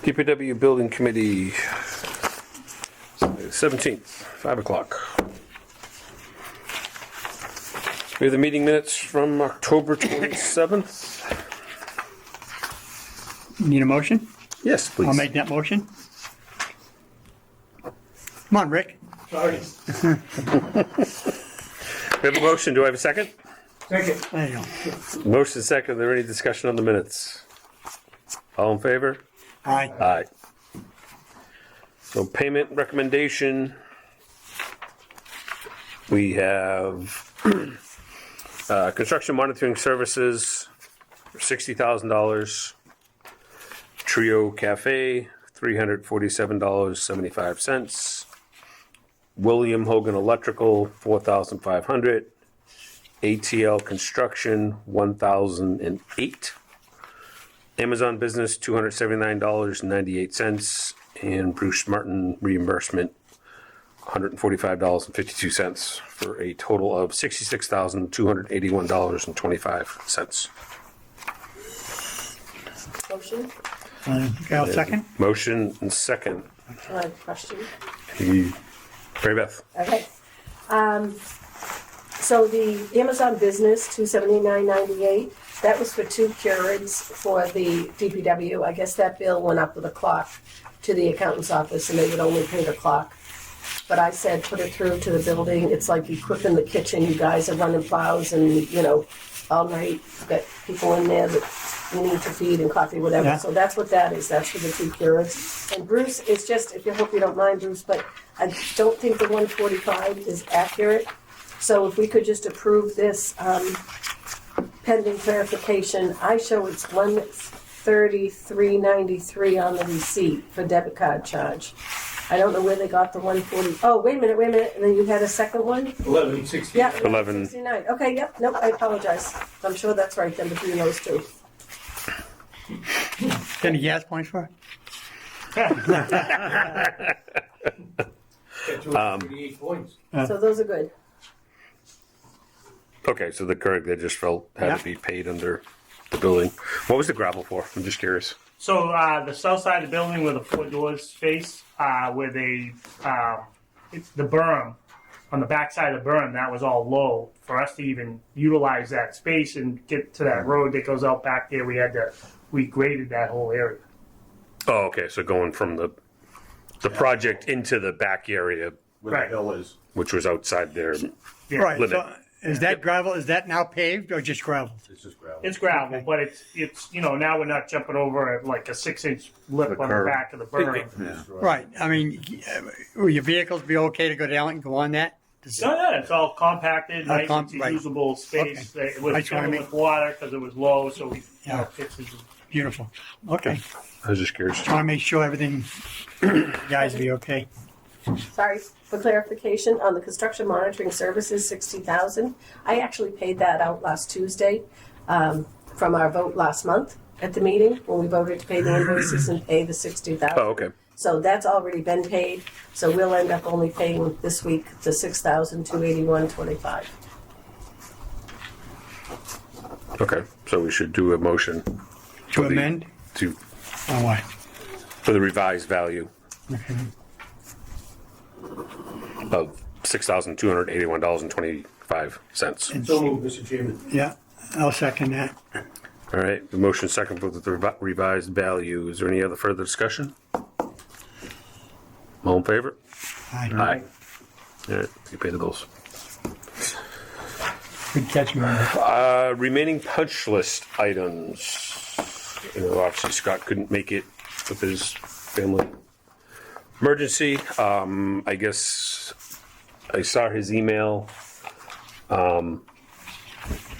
DPW Building Committee, 17th, 5 o'clock. We have the meeting minutes from October 27th. Need a motion? Yes, please. I'll make that motion. Come on, Rick. Sorry. We have a motion. Do I have a second? Second. There you go. Motion second. Is there any discussion on the minutes? All in favor? Aye. Aye. So payment recommendation. We have construction monitoring services for $60,000. Trio Cafe, $347.75. William Hogan Electrical, $4,500. ATL Construction, $1,008. Amazon Business, $279.98. And Bruce Martin reimbursement, $145.52 for a total of $66,281.25. Motion? I'll second. Motion and second. Question. Mary Beth. Okay. So the Amazon Business, $279.98, that was for 2 curates for the DPW. I guess that bill went up with a clock to the accountant's office and they would only pay the clock. But I said, put it through to the building. It's like equipping the kitchen. You guys are running plows and, all night. Got people in there that you need to feed and coffee, whatever. Yeah. So that's what that is. That's for the 2 curates. And Bruce, it's just, if you hope you don't mind, Bruce, but I don't think the 145 is accurate. So if we could just approve this pending clarification, I show it's 133.93 on the receipt for debit card charge. I don't know where they got the 140. Oh, wait a minute. And then you had a second one? 11:60. Yeah, 11. 11.69. Okay, yep. Nope, I apologize. I'm sure that's right then between those two. Any gas points for it? Got 238 points. So those are good. Okay, so the current they just felt had Yeah. to be paid under the building. What was the gravel for? I'm just curious. So the south side of the building where the 4 doors face, where it's the berm, on the back side of the berm, that was all low. For us to even utilize that space and get to that road that goes out back there, we graded that whole area. Oh, okay. So going from the project into the back area, Where Right. the hill is. which was outside there. Yeah. Right, Limit. so is that gravel, is that now paved or just gravel? It's just gravel. It's gravel, but it's now we're not jumping over like a 6-inch lip on the curb. back of the berm. Right, I mean, will your vehicles be okay to go down and go on that? No, it's all compacted, nice, it's a right. usable space. Okay. It was That's what I filling mean. with water because it was low, so we Yeah. fixed it. Beautiful, okay. I was just curious. Trying to make sure everything, you guys be okay. Sorry, for clarification, on the construction monitoring services, $60,000. I actually paid that out last Tuesday from our vote last month at the meeting when we voted to pay the invoices and pay the $60,000. Oh, okay. So that's already been paid. So we'll end up only paying this week the $6,281.25. Okay. So we should do a motion To amend, or what? for the revised value of $6,281.25. So moved, Mr. Chairman. Yeah, I'll second that. All right. The motion second for the revised value. Is there any other further discussion? All in favor? Aye. Aye. All right. You pay the bills. Good catch, man. Remaining punch list items. Obviously Scott couldn't make it with his family emergency. I guess I saw his email. I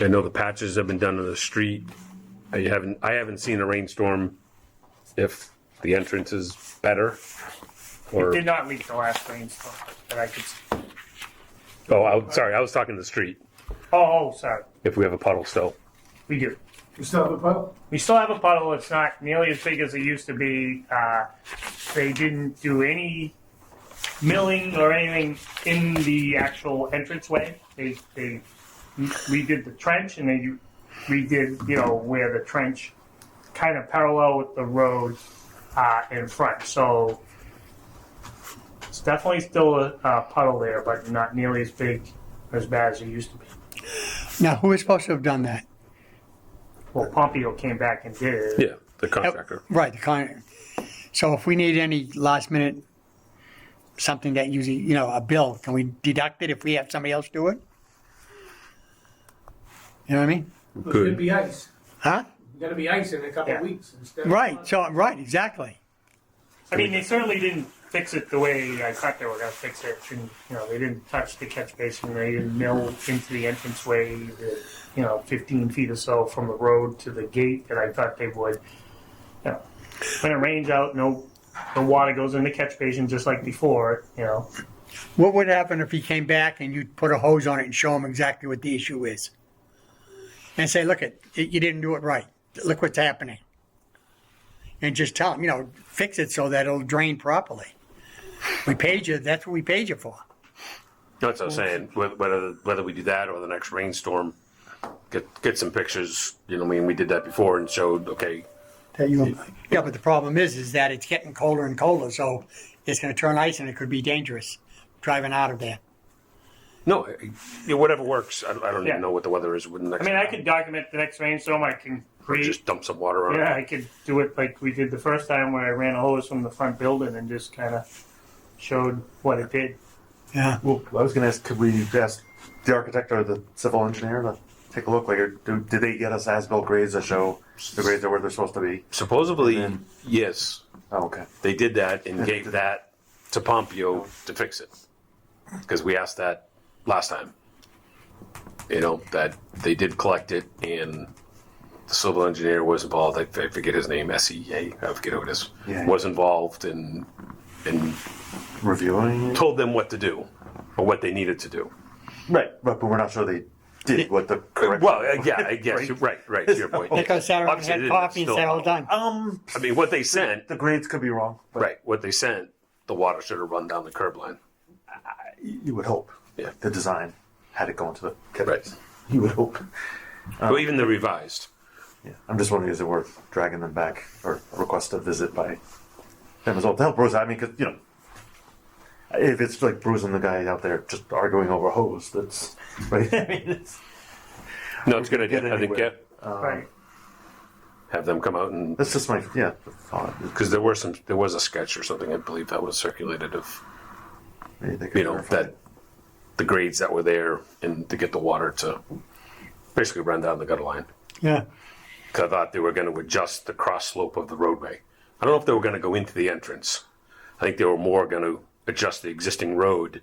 know the patches have been done on the street. I haven't seen a rainstorm. If the entrance is better, It did not leak the last rainstorm that I could see. Sorry, I was talking the street. Oh, sorry. If we have a puddle still. We do. You still have a puddle? We still have a puddle. It's not nearly as big as it used to be. They didn't do any milling or anything in the actual entranceway. They redid the trench and they redid, where the trench kind of parallel with the road in front. So it's definitely still a puddle there, but not nearly as big, as bad as it used to be. Now, who is supposed to have done that? Well, Pompeo came back and did it. Yeah, the contractor. Right, the client. So if we need any last minute, something that usually, you know, a bill, can we deduct it if we have somebody else do it? You know what I mean? There's gonna be ice. Huh? There's gonna be ice in a couple of Yeah. weeks instead of. Right, so, right, exactly. I mean, they certainly didn't fix it the way I thought they were going to fix it. And, you know, they didn't touch the catch basin. They didn't mill into the entranceway, you know, 15 feet or so from the road to the gate that I thought they would. You know, when it rains out, no water goes in the catch basin just like before, you know. What would happen if he came back and you put a hose on it and show him exactly what the issue is? And say, look, you didn't do it right. Look what's happening. And just tell him, you know, fix it so that it'll drain properly. We paid you, that's what we paid you for. That's what I'm saying. Whether we do that or the next rainstorm, get some pictures. You know, I mean, we did that before and showed. Okay, Yeah, but the problem is that it's getting colder and colder, so it's gonna turn ice and it could be dangerous driving out of there. no, whatever works. I don't Yeah. even know what the weather is with the next. I mean, I could document the next rainstorm. I can create. just dump some water on Yeah, it. I could do it like we did the first time where I ran a hose from the front building and just kind of showed what it did. Yeah. Well, I was going to ask, could we ask the architect or the civil engineer to take a look? Like, did they get us as-built grades that show the grades are where they're supposed to be? Supposedly, And then- yes, Oh, okay. they did that and gave that to Pompeo to fix it because we asked that last time. You know that they did collect it and the civil engineer was involved. I forget his name, SEA. I forget who it is. Yeah. Was involved and Reviewing it? told them what to do or what they needed to do. Right, but we're not sure they did what the correct. Well, yeah, I guess you're right. To your point. They could have sat around and Obviously, had they coffee and didn't, said, all still. done. I mean, what they sent, The grades could be wrong, but right? What they sent, the water should have run down the curb line. you would hope. Yeah. The design had it go into the Right. You would hope. Well, even the revised. Yeah. I'm just wondering, is it worth dragging them back or request a visit by them as well to help Bruce? I mean, because, you know, if it's like bruising the guy out there just arguing over a hose, that's right. I mean, it's, No, it's a good idea. Get I think anywhere. Right. have them come out and that's just my thought. because there was a sketch or something I believe that was circulated of Maybe they could verify that it. the grades that were there and to get the water to basically run down the gutter line. Yeah. Because I thought they were going to adjust the cross slope of the roadway. I don't know if they were going to go into the entrance. I think they were more going to adjust the existing road,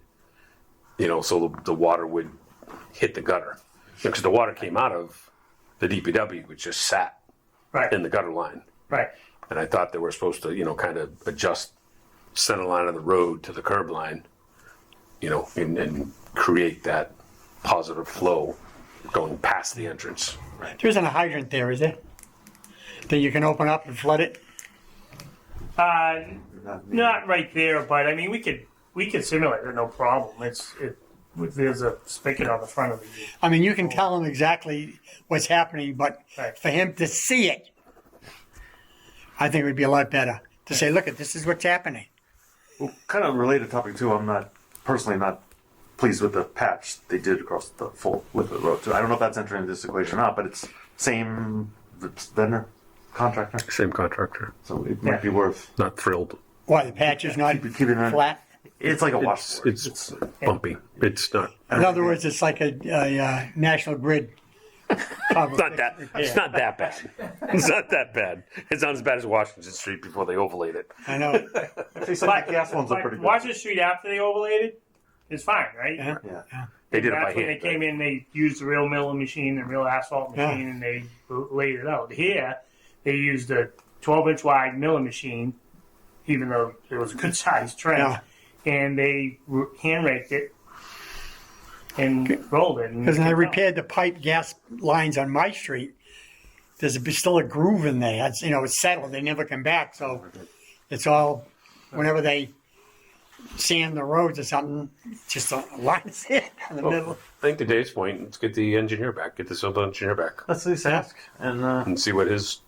you know, so the water would hit the gutter. Because the water came out of the DPW, which just sat Right. in the gutter line. Right. And I thought they were supposed to, you know, kind of adjust center line of the road to the curb line, you know, and create that positive flow going past the entrance. There isn't a hydrant there, is there? That you can open up and flood it? Not right there, but I mean, we could simulate it, no problem. There's a spigot on the front of the. I mean, you can tell him exactly what's happening, but Right. for him to see it, I think it would be a lot better. To say, look, this is what's happening. Well, kind of related topic too. I'm not personally not pleased with the patch they did across the full width of the road too. I don't know if that's entering this equation or not, but it's same vendor, contractor, Same contractor. so it might be worth. Not thrilled. Why, the patch is not Keep it on- flat? It's like a It's, washboard. it's bumpy. It's not. In other words, it's like a National Grid. It's not that. It's not that bad. It's not that bad. It's not as bad as Washington Street before they overlaid it. I know. Actually, some of the gas ones are pretty good. Washington Street after they overlaid it is fine, right? Yeah. Yeah. They did it by That's when hand. they came in. They used the real milling machine, the real asphalt Yeah. machine, and they laid it out. Here, they used a 12-inch wide milling machine, even though it was a good sized trench, and they hand raked it and rolled it. Because when I repaired the pipe gas lines on my street, there's still a groove in there. It's, it's settled. They never come back. So it's all, whenever they sand the roads or something, just a line of sand in the middle. I think to Dave's point, let's get the engineer back, get the civil engineer back, Let's at least ask. And and see what his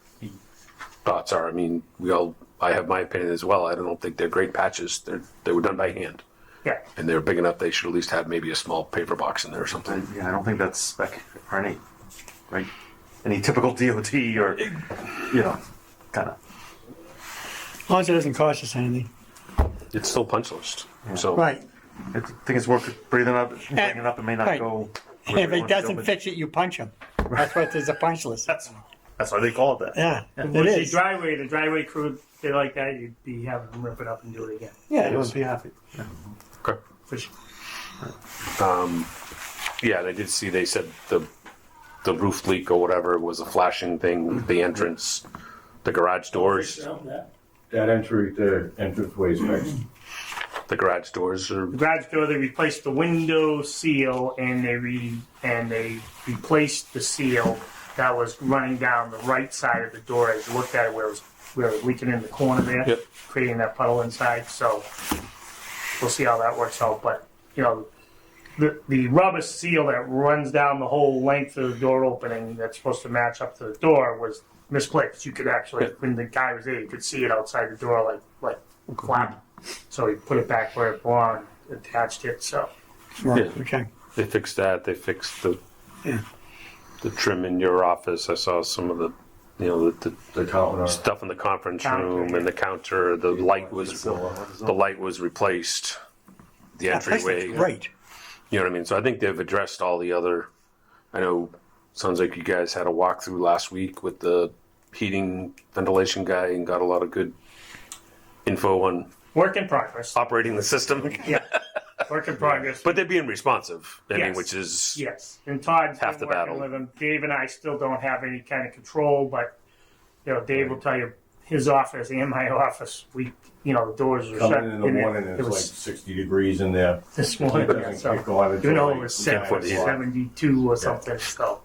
thoughts are. I mean, we all I have my opinion as well. I don't think they're great patches. They were done by hand, Yeah. and they're big enough. They should at least have maybe a small paper box in there or something. Yeah, I don't think that's spec for any, right? Any typical DOT or, kind of. As long as it doesn't cost us anything. It's still punch list. So Right. I think it's worth bringing it up. Bringing it up, it may not Right. go. And if it doesn't fix it, you punch him. That's what there's a punch list. That's why they call it that. Yeah, If it it's is. the driveway crew, they like that, you'd be having them rip it up and do it again. Yeah, They would be happy. Yeah. okay. For sure. Yeah, they did see. They said the roof leak or whatever was a flashing thing. The entrance, the garage doors, That the entranceway is fixed. the garage doors are. The garage door, they replaced the window seal and they replaced the seal that was running down the right side of the door as you looked at it where it was leaking in the corner there, Yep. creating that puddle inside. So we'll see how that works out. But, the rubber seal that runs down the whole length of the door opening that's supposed to match up to the door was misplaced. You could actually, Yeah. when the guy was there, you could see it outside the door like flap. So he put it back where it belonged, attached it. So Right, Yeah. okay. They fixed that. They fixed the Yeah. the trim in your office. I saw some of the The counter. stuff in the conference Counter, room yeah. and the counter. The light was replaced. The That place entryway. looks great. You know what I mean? So I think they've addressed all the other. I know. Sounds like you guys had a walkthrough last week with the heating ventilation guy and got a lot of good info on work in progress. operating the system. Yeah, work in progress. But they're being responsive. I mean, Yes. which is Yes, and Todd's Half been the working battle. with him. Dave and I still don't have any kind of control, but Dave will tell you his office and my office. The doors are shut. Coming in the and morning, it it's like was 60 degrees in there. this It morning. doesn't So, kick on until it like was 9 o'clock. 72 or something. So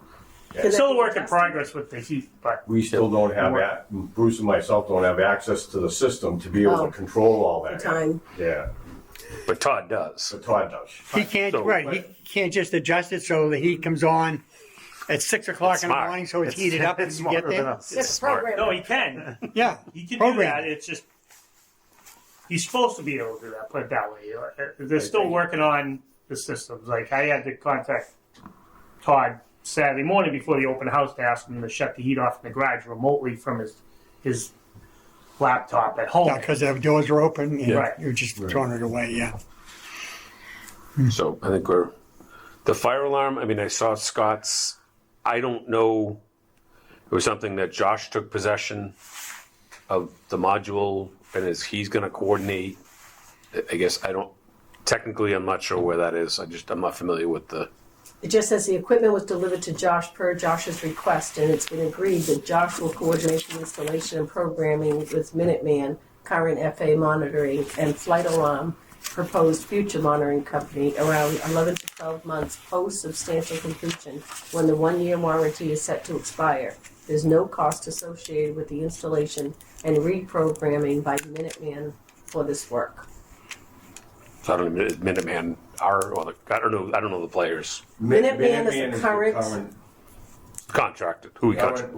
Yeah. still a work in progress with the heat, but We still don't have, Bruce and myself don't have access to the system to be able Oh. to control all The that. time. Yeah, but Todd does. but Todd does. He can't, So- right, he can't just adjust it so the heat comes on at 6 o'clock in the smart. morning, so it's heated up when It's you get smarter than there. us. It's smart. no, he can. Yeah, He can do Program. that. It's just he's supposed to be able to do that. Put it that way. They're still working on the systems. Like I had to contact Todd Saturday morning before the open house to ask him to shut the heat off in the garage remotely from his laptop at home. because the doors are open and Right. you're just throwing it away, yeah. So I think the fire alarm. I mean, I saw Scott's. I don't know. It was something that Josh took possession of the module, and he's going to coordinate. I guess I don't. Technically, I'm not sure where that is. I'm not familiar with the. It just says the equipment was delivered to Josh per Josh's request, and it's been agreed that Josh will coordinate the installation and programming with Minuteman, current FA monitoring, and Flight Alarm, proposed future monitoring company, around 11 to 12 months post substantial completion, when the 1-year warranty is set to expire. There's no cost associated with the installation and reprogramming by Minuteman for this work. So I don't know. Minuteman are or the, I don't know the players Minuteman is Minuteman the current- contracted. Who we contract.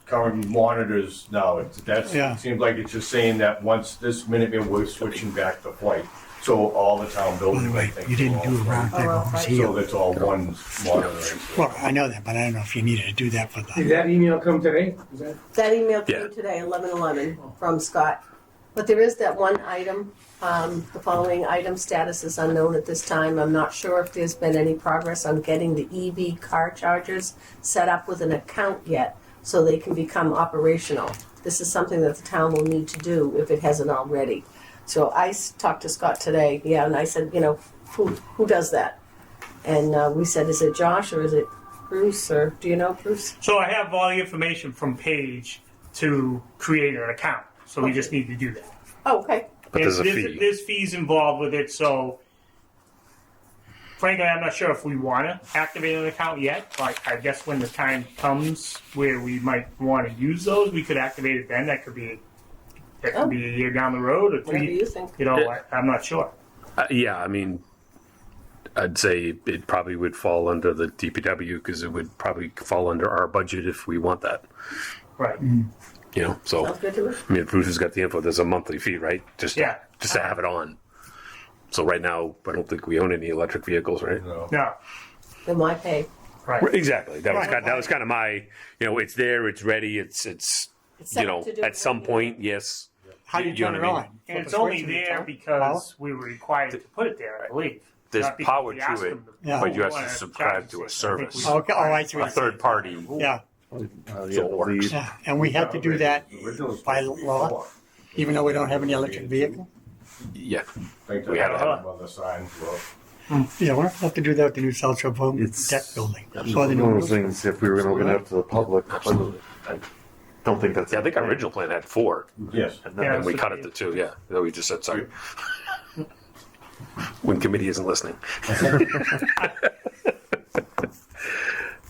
Current monitors now. Yeah. It seems like it's just saying that once this Minuteman, we're switching back to flight. So all the town buildings, I think. You didn't do a round Oh, table, well, it was right. So here. that's all one monitoring. Well, I know that, but I don't know if you needed to do that for Did the, that email come today? Is that? That email Yeah. came today, 11:11, from Scott. But there is that one item, the following item status is unknown at this time. I'm not sure if there's been any progress on getting the EV car chargers set up with an account yet, so they can become operational. This is something that the town will need to do if it hasn't already. So I talked to Scott today, and I said, who does that? And we said, is it Josh or is it Bruce, or do you know Bruce? So I have all the information from Paige to create an account. So we just need to do that. Oh, okay. But there's a fee. There's fees involved with it, so frankly, I'm not sure if we want to activate an account yet. But I guess when the time comes where we might want to use those, we could activate it then. That could be a year down the road, or Whatever you think. I'm not sure. Yeah, I mean, I'd say it probably would fall under the DPW because it would probably fall under our budget if we want that. Right. You know, so Sounds good to me. I mean, Bruce has got the info. There's a monthly fee, right? Just Yeah. to have it on. So right now, I don't think we own any electric vehicles, right? No. No, Then why pay? right. Exactly. That was Right. that was kind of my, you know, it's there, it's ready, it's It's you set know, up to do at it some when you- point, yes. How do you You know turn it what I mean? on? And Flip it's a only switch and there turn- because we were required to put it there, I believe. There's Not because power we to asked it, them Yeah. but you have wanna to subscribe charge to a us. I think service, we- Okay, oh, I see a what you're third party. saying. Yeah, So it works. yeah, and we have to do that Originally by supposed to be law, four. even though we don't have any electric vehicle. Yeah. Like We had to have on the sign. Well, Yeah, we're gonna have to do that with the new South Shore Home It's- deck building. Or the One new of roof. those things, if we were going to open it up to the public, Absolutely. I don't think that's. Yeah, I think our original plan had 4, yes. And Yeah. and we cut it to 2. Yeah, that we just said sorry. When committee isn't listening.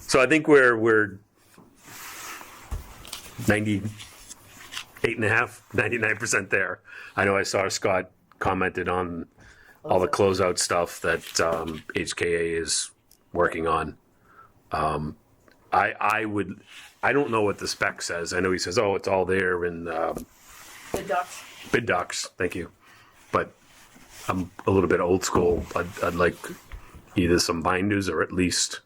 So I think we're 98.5, 99% there. I know I saw Scott commented on all the closeout stuff that HKA is working on. I don't know what the spec says. I know he says, oh, it's all there in The ducks. bid docs. Thank you. But I'm a little bit old school. I'd like either some binders or at least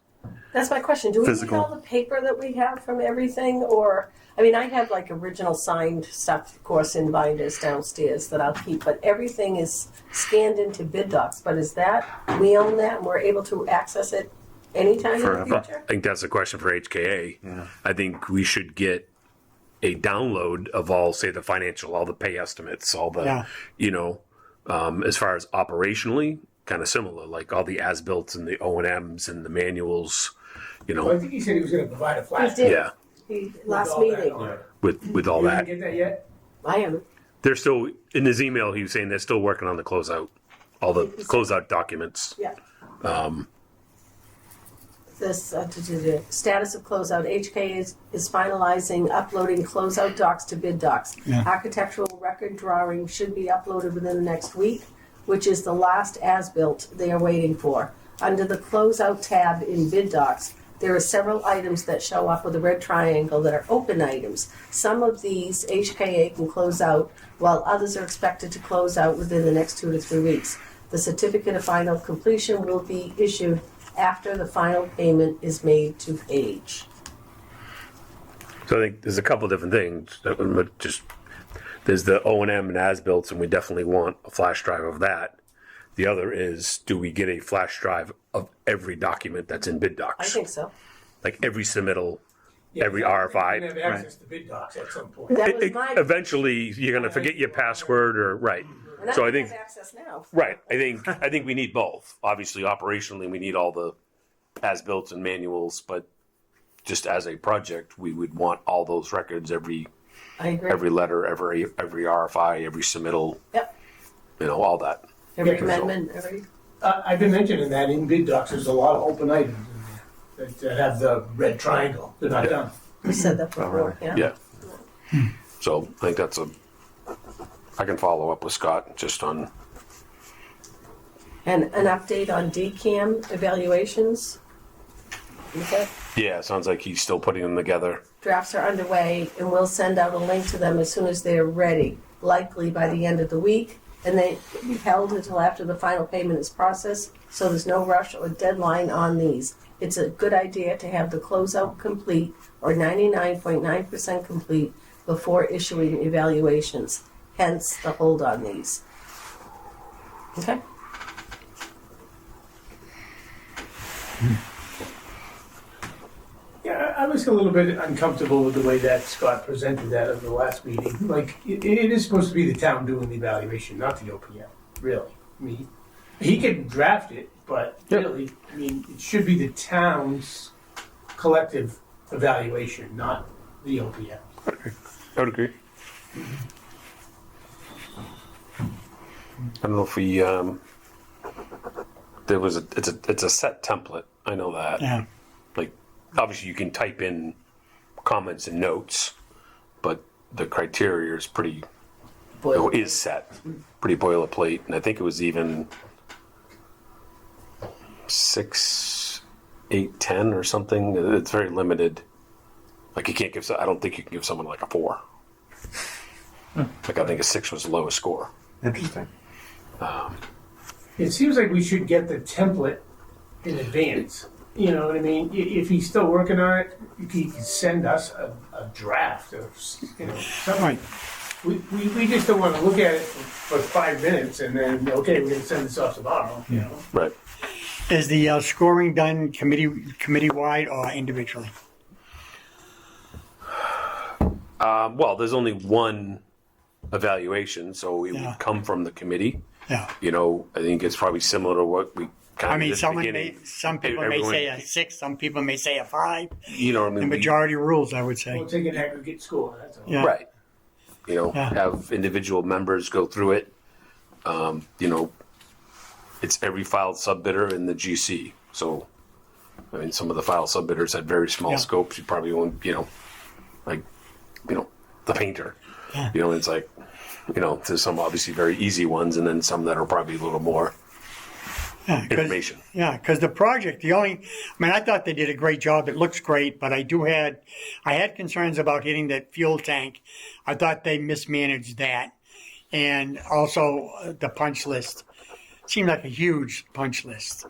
That's my question. Do we Physical. need all the paper that we have from everything, or I mean, I have like original signed stuff, of course, in binders downstairs that I'll keep, but everything is scanned into bid docs. But is that we own that and we're able to access it anytime in the Forever. future? I think that's a question for HKA. I think we should get a download of all, say, the financial, all the pay estimates, all the, Yeah. you know, as far as operationally, kind of similar, like all the as-built and the O&Ms and the manuals, you Well, I know, think he said he was gonna provide a He flash. did. yeah, Last all that meeting. on it. with all You that. didn't get that yet? I am. They're still, in his email, he was saying they're still working on the closeout, all the closeout documents. Yeah. This the status of closeout. HK is finalizing uploading closeout docs to bid docs. Yeah. Architectural record drawing should be uploaded within the next week, which is the last as-built they are waiting for. Under the closeout tab in bid docs, there are several items that show up with a red triangle that are open items. Some of these HKA can close out, while others are expected to close out within the next 2 to 3 weeks. The certificate of final completion will be issued after the final payment is made to Page. So I think there's a couple different things. But just there's the O&M and as-built, and we definitely want a flash drive of that. The other is, do we get a flash drive of every document that's in bid I docs? think so. Like every submittal, Yeah, every You can RFI. have access to bid docs at some point. That was my. Eventually, you're gonna forget your password, or right. And So I don't think have access now. right. I think we need both. Obviously, operationally, we need all the as-built and manuals, but just as a project, we would want all those records, every I agree. letter, every RFI, every submittal, Yep. you know, all that. Every Yeah, amendment, every. I've been mentioning that in bid docs, there's a lot of open items in there that have the red triangle. They're not done. We said that before. really? Yeah. Yeah. So I think that's I can follow up with Scott just on. And an update on DCAM evaluations. Okay. Yeah, sounds like he's still putting them together. Drafts are underway, and we'll send out a link to them as soon as they're ready, likely by the end of the week. And they will be held until after the final payment is processed, so there's no rush or deadline on these. It's a good idea to have the closeout complete or 99.9% complete before issuing evaluations, hence the hold on these. Okay? Yeah, I was a little bit uncomfortable with the way that Scott presented that at the last meeting. Like, it is supposed to be the town doing the evaluation, not the OPM, really. I mean, he can draft it, but really, I mean, it should be the town's collective evaluation, not the OPM. I would agree. I don't know if we it's a set template. I know that. Yeah. Like obviously you can type in comments and notes, but the criteria is pretty is set, pretty boilerplate, and I think it was even 6, 8, 10 or something. It's very limited. Like you can't give. I don't think you can give someone like a 4. Like I think a 6 was the lowest score. Interesting. It seems like we should get the template in advance. You know what I mean? If he's still working on it, he can send us a draft of, something. Right. We just don't want to look at it for 5 minutes and then, okay, we're going to send this off tomorrow, you know? Right. Is the scoring done committee-wide or individually? Well, there's only one evaluation, so it Yeah. would come from the committee. Yeah. I think it's probably similar to what we kind I of mean, did at the beginning. some people may Everyone- say a 6, some people may say a 5. You know what I The mean? majority rules, I would say. We'll take an aggregate score, that's all. Yeah. Right. Yeah. Have individual members go through it. It's every filed subbidder in the GC. So, I mean, some of the filed subbidders had very small Yeah. scopes. You probably won't, the painter. Yeah. It's like, there's some obviously very easy ones and then some that are probably a little more Yeah, 'cause- information. Yeah, because the project, I thought they did a great job. It looks great, but I had concerns about hitting that fuel tank. I thought they mismanaged that. And also the punch list seemed like a huge punch list.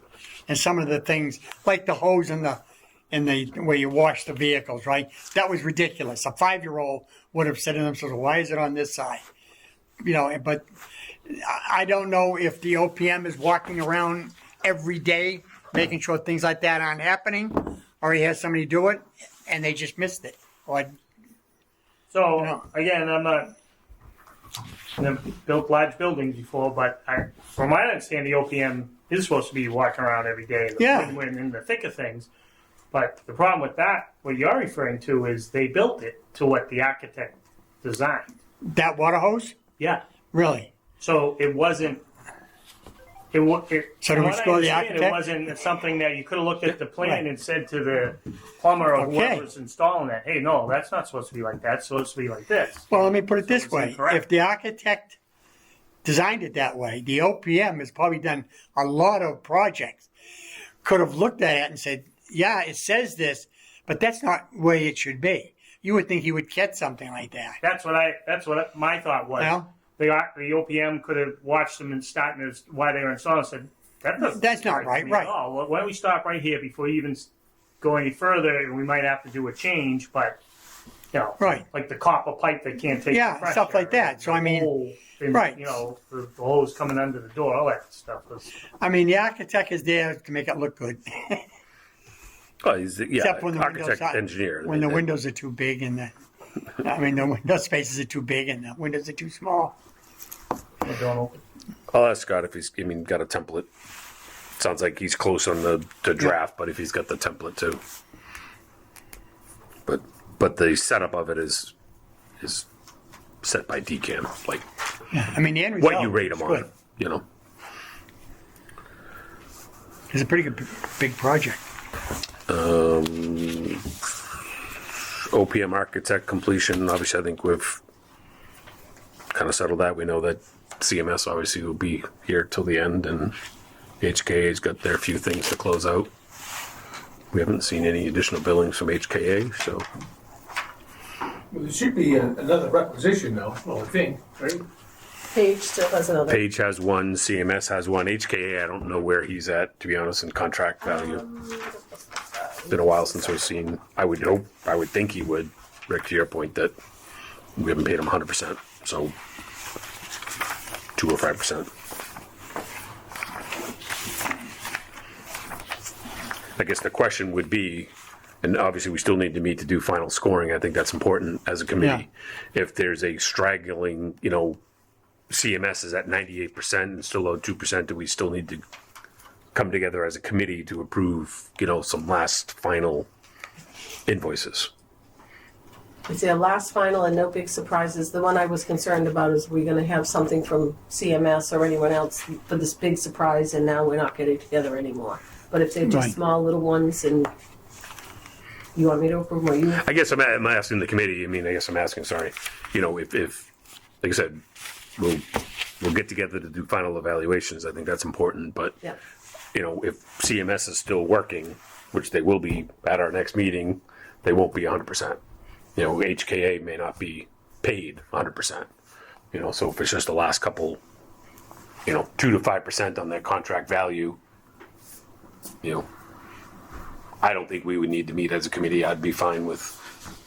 And some of the things, like the hose in the where you wash the vehicles, right? That was ridiculous. A 5-year-old would have said to themselves, why is it on this side? But I don't know if the OPM is walking around every day making sure things like that aren't happening, or he has somebody do it and they just missed it. Or So No. again, I'm not never built large buildings before, but from my understanding, the OPM is supposed to be walking around every day Yeah. when we're in the thick of things. But the problem with that, what you're referring to, is they built it to what the architect designed. that water hose? Yeah. Really? So it wasn't. So do we from what I score the understand, architect? It wasn't something that you could have looked at the plan Right. and said to the plumber or Okay. whoever's installing that, "Hey, no, that's not supposed to be like that. It's supposed to be like this." Well, let me put it this it's way. incorrect. If the architect designed it that way, the OPM has probably done a lot of projects, could have looked at it and said, yeah, it says this, but that's not where it should be. You would think he would catch something like that. That's what my thought was. Well- The OPM could have watched them and starting while they were installing and said, That's not right, right. Oh, why don't we stop right here before you even go any further? And we might have to do a change, but Right. like the copper pipe that can't take Yeah, the pressure, stuff like that. So, I mean, hole in, right. the hose coming under the door, all that stuff was. The architect is there to make it look good. Oh, he's the, Except when the architect, windows engineer. when the windows are too big and the window spaces are too big and the windows are too small. They don't open. I'll ask Scott if he's, got a template. Sounds like he's close on the draft, but if he's got the template too. But the setup of it is set by DCAM, like Yeah, the end what result you rate is them good. on, It's a pretty good, big project. OPM architect completion, obviously I think we've kind of settled that. We know that CMS obviously will be here till the end, and HKA's got their few things to close out. We haven't seen any additional billings from HKA, so Well, there should be another requisition though, I think, right? Page still has another. Page has one, CMS has one, HKA I don't know where he's at, to be honest, in contract value. It's been a while since we've seen. I would think he would, Rick, to your point, that we haven't paid him 100%, so 2 or 5%. I guess the question would be, and obviously we still need to meet to do final scoring. I think that's important as a committee. If there's a straggling, CMS is at 98% and still owe 2%, do we still need to come together as a committee to approve, some last final invoices? It's their last final and no big surprises. The one I was concerned about is we're gonna have something from CMS or anyone else for this big surprise and now we're not getting together anymore. But if they're just Right. small little ones and you want me to approve them or you? I guess I'm asking the committee. I guess I'm asking, sorry. If like I said, we'll get together to do final evaluations. I think that's important. But, Yeah. if CMS is still working, which they will be at our next meeting, they won't be 100%. HKA may not be paid 100%. You know, so if it's just the last couple, 2 to 5% on their contract value, I don't think we would need to meet as a committee. I'd be fine with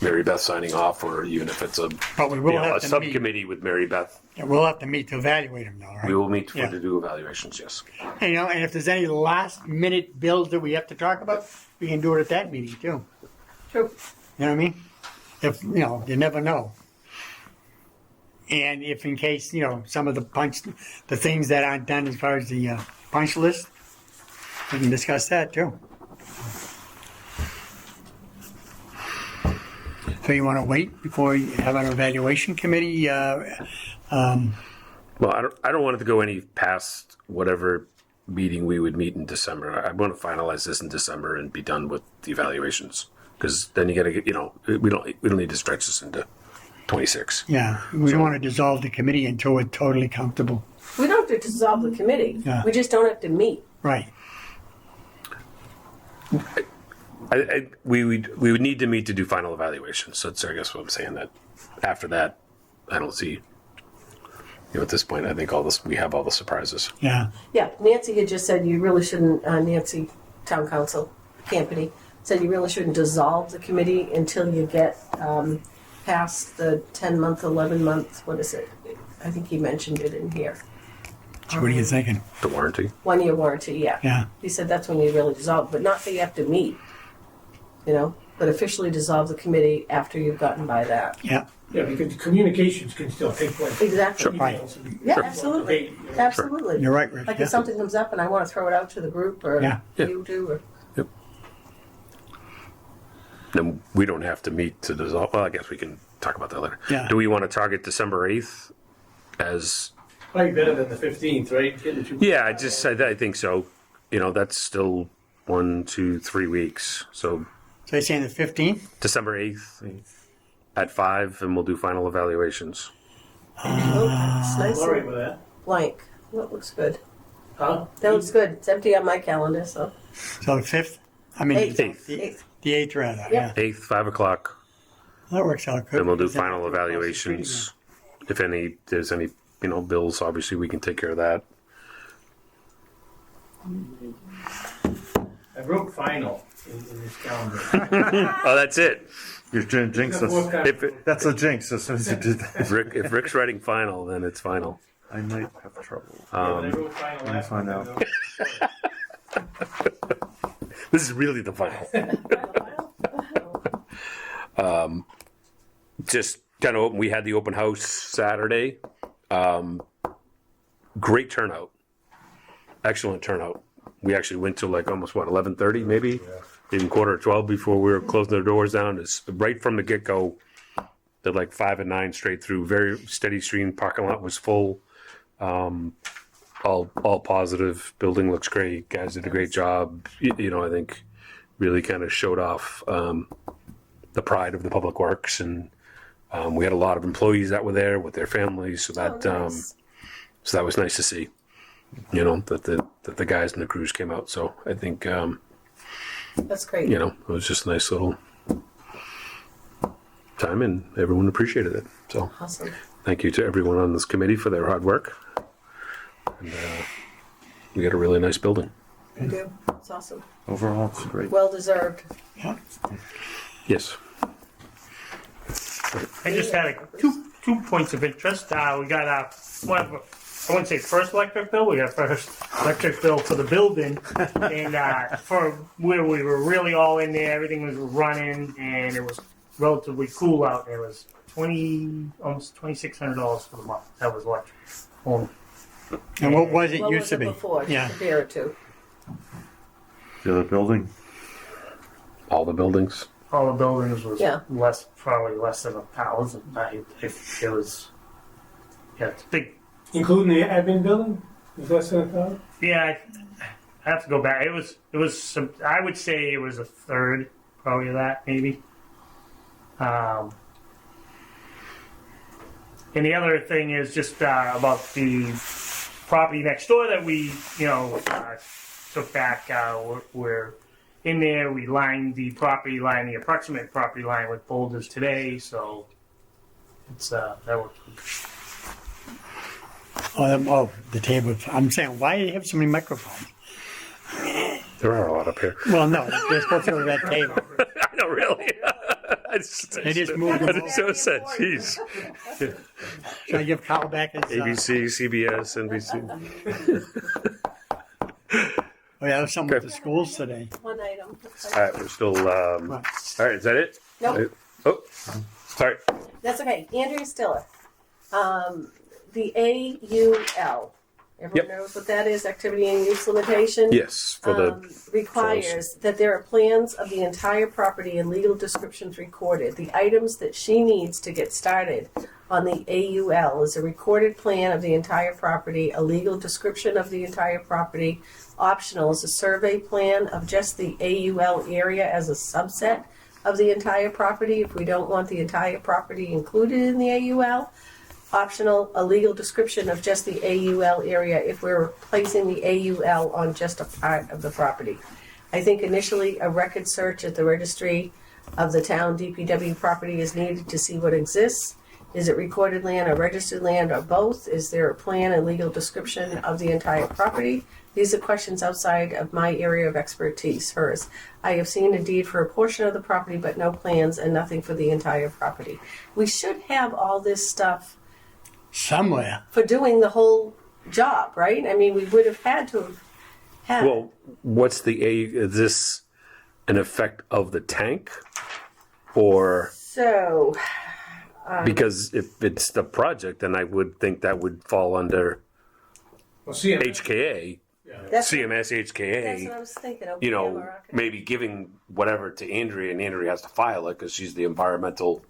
Mary Beth signing off, or even if it's But we will a have to meet. subcommittee with Mary Beth. Yeah, we'll have to meet to evaluate them, though, right? We will meet Yeah. to do evaluations, yes. And if there's any last minute bills that we have to talk about, we can do it at that meeting too. True. You know what I mean? If, you never know. And if in case, some of the things that aren't done as far as the punch list, we can discuss that too. So you want to wait before you have an evaluation committee? Well, I don't want it to go any past whatever meeting we would meet in December. I want to finalize this in December and be done with the evaluations, because then you got to get, we don't need to stretch this into 26. Yeah, we don't want to dissolve the committee until we're totally comfortable. We don't have to dissolve the committee. Yeah. We just don't have to meet. Right. We would need to meet to do final evaluations. So that's, I guess, what I'm saying. That after that, I don't see. At this point, I think we have all the surprises. Yeah. Yeah, Nancy had just said you really shouldn't, Nancy, town council, Campany, said you really shouldn't dissolve the committee until you get past the 10-month, 11-month, what is it? I think he mentioned it in here. So what are you thinking? The warranty. 1-year warranty, yeah. Yeah. He said that's when you really dissolve, but not that you have to meet, but officially dissolve the committee after you've gotten by that. Yeah. Yeah, because communications can still take place. Exactly. Right. Emails and- Yeah, absolutely. Absolutely. You're right, Rick. Like Yeah. if something comes up and I want to throw it out to the group or Yeah. you do, or Yep. Then we don't have to meet to dissolve. Well, I guess we can talk about that later. Yeah. Do we want to target December 8th as? Probably better than the 15th, right? Getting the two- Yeah, I think so. That's still 1, 2, 3 weeks. So So you're saying the 15th? December 8th at 5, and we'll do final evaluations. it's nice I'm all right and with that. blank. That looks good. Huh? That looks good. It's empty on my calendar, so. So the 5th? I mean, Eighth. the 8th rather. Yep. Yeah. 8th, 5 o'clock, That works out good. and we'll do because then final we'll cross the street evaluations. If there's any, bills, obviously we can take care of that. I wrote final in this calendar. Oh, that's it. You're jinx us. That's a jinx as soon as you did that. If Rick's writing final, then it's final. I might have trouble. I wrote final me last find time, out. This is really the final. Just kind of, we had the open house Saturday. Great turnout. Excellent turnout. We actually went to almost 11:30 maybe, even 11:45 before we were closing the doors down. It's right from the get go. They're 5 and 9 straight through. Very steady stream. Parking lot was full. All positive. Building looks great. Guys did a great job. I think really kind of showed off the pride of the public works, and we had a lot of employees that were there with their families. So that nice. so that was nice to see. That the guys and the crews came out. So I think That's great. it was just a nice little time, and everyone appreciated it. So Awesome. thank you to everyone on this committee for their hard work. And we got a really nice building. You do. It's awesome. Overall, it's great. Well deserved. Yeah. Yes. I just had two points of interest. We got one of, I wouldn't say first electric bill. We got first electric bill for the building, and for where we were really all in there, everything was running, and it was relatively cool out. It was almost $2,600 for the month. That was electric. And what was it What used was to it be? before? Yeah. Compare it to. The other building. All the buildings. All the buildings was Yeah. probably less than 1,000. If it was, it's big. Including the admin building? Is that something? Yeah, I have to go back. It was some. I would say it was a third, probably of that maybe. And the other thing is just about the property next door that we, took back. We're in there. We lined the property line, the approximate property line, with boulders today. So it's that worked. The table. I'm saying, why do you have so many microphones? There are a lot up here. Well, no, they're supposed to go to that table. I know, really. They just moved them I over. just so sad. Jeez. Should I give Kyle back his? ABC, CBS, NBC. Oh yeah, there's something with the schools today. One item. All right, we're still. All right, is that it? Nope. Oh, sorry. That's okay. Andrea Stiller. The AUL. Everyone Yep. knows what that is, activity and use limitation. Yes, for the Requires that there are plans of the entire property and legal descriptions recorded. The items that she needs to get started on the AUL is a recorded plan of the entire property, a legal description of the entire property. Optional is a survey plan of just the AUL area as a subset of the entire property if we don't want the entire property included in the AUL. Optional, a legal description of just the AUL area if we're placing the AUL on just a part of the property. I think initially a record search at the registry of the town DPW property is needed to see what exists. Is it recorded land or registered land or both? Is there a plan and legal description of the entire property? These are questions outside of my area of expertise, hers. I have seen a deed for a portion of the property but no plans and nothing for the entire property. We should have all this stuff Somewhere. for doing the whole job, right? I mean, we would have had to have had. Well, what's the A? Is this an effect of the tank, or So, because if it's the project, then I would think that would fall under Well, see, HKA, that's, CMS, that's what I HKA. was thinking. You OPM know, or architect. maybe giving whatever to Andrea, and Andrea has to file it because she's the environmental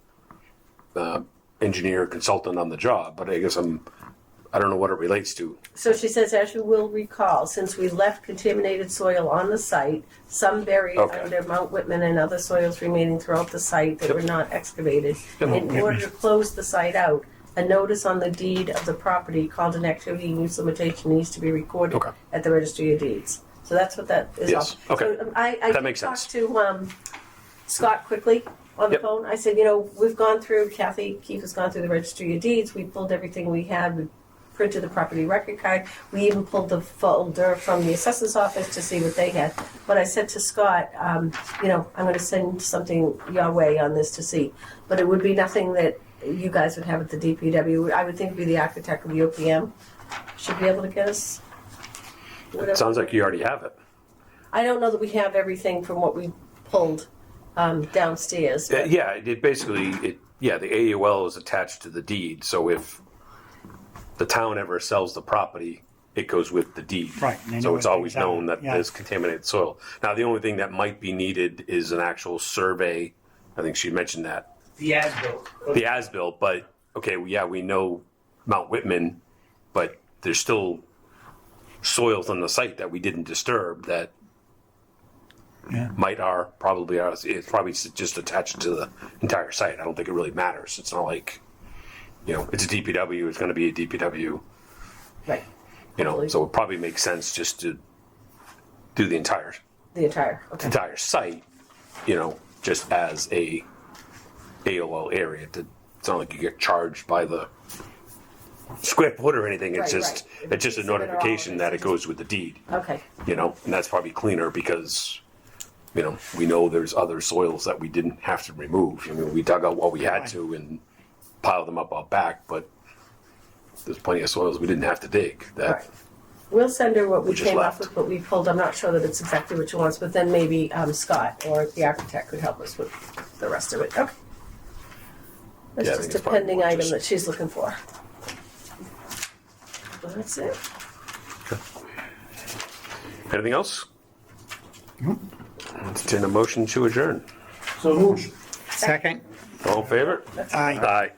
engineer consultant on the job. But I guess I don't know what it relates to. So she says, as you will recall, since we left contaminated soil on the site, some buried Okay. under Mount Whitman and other soils remaining throughout the site that were not excavated, in order to close the site out, a notice on the deed of the property called an activity and use limitation needs to be recorded Okay. at the registry of deeds. So that's what that is. Yes. all. Okay. So, I That makes talked sense. to Scott quickly on the Yep. phone. I said, we've gone through, Kathy Keefe has gone through the registry of deeds. We pulled everything we had. We printed the property record card. We even pulled the folder from the assessor's office to see what they had. But I said to Scott, I'm going to send something your way on this to see. But it would be nothing that you guys would have at the DPW. I would think it'd be the architect of the OPM. Should be able to get us. It sounds like you already have it. I don't know that we have everything from what we pulled downstairs. but- Yeah, it basically, the AUL is attached to the deed. So if the town ever sells the property, it goes with the deed. Right, and they know So it's what always things are. known that Yeah. there's contaminated soil. Now, the only thing that might be needed is an actual survey. I think she mentioned that. the as-built. The as-built, but, okay, we know Mount Whitman, but there's still soils on the site that we didn't disturb that Yeah. probably are. It's probably just attached to the entire site. I don't think it really matters. It's not like, it's a DPW, it's going to be a DPW, Right. so it probably makes sense just to do the entire Okay. site, just as a AOL area. It's not like you get charged by the square foot or anything. It's Right, just right. it's just a Submit all notification of that it. it goes with the deed. Okay. And that's probably cleaner because, we know there's other soils that we didn't have to remove. We dug out what we had to and piled them up out back, but there's plenty of soils we didn't have to dig. All right. We'll send her what we We just came up left. with, what we pulled. I'm not sure that it's exactly what she wants, but then maybe Scott or the architect could help us with the rest of it. Okay. That's Yeah, I just think a it's probably pending more item just- that she's looking for. Well, that's it. Anything else? Entertain a motion to adjourn. So moved. Second. All in favor? Aye. Aye.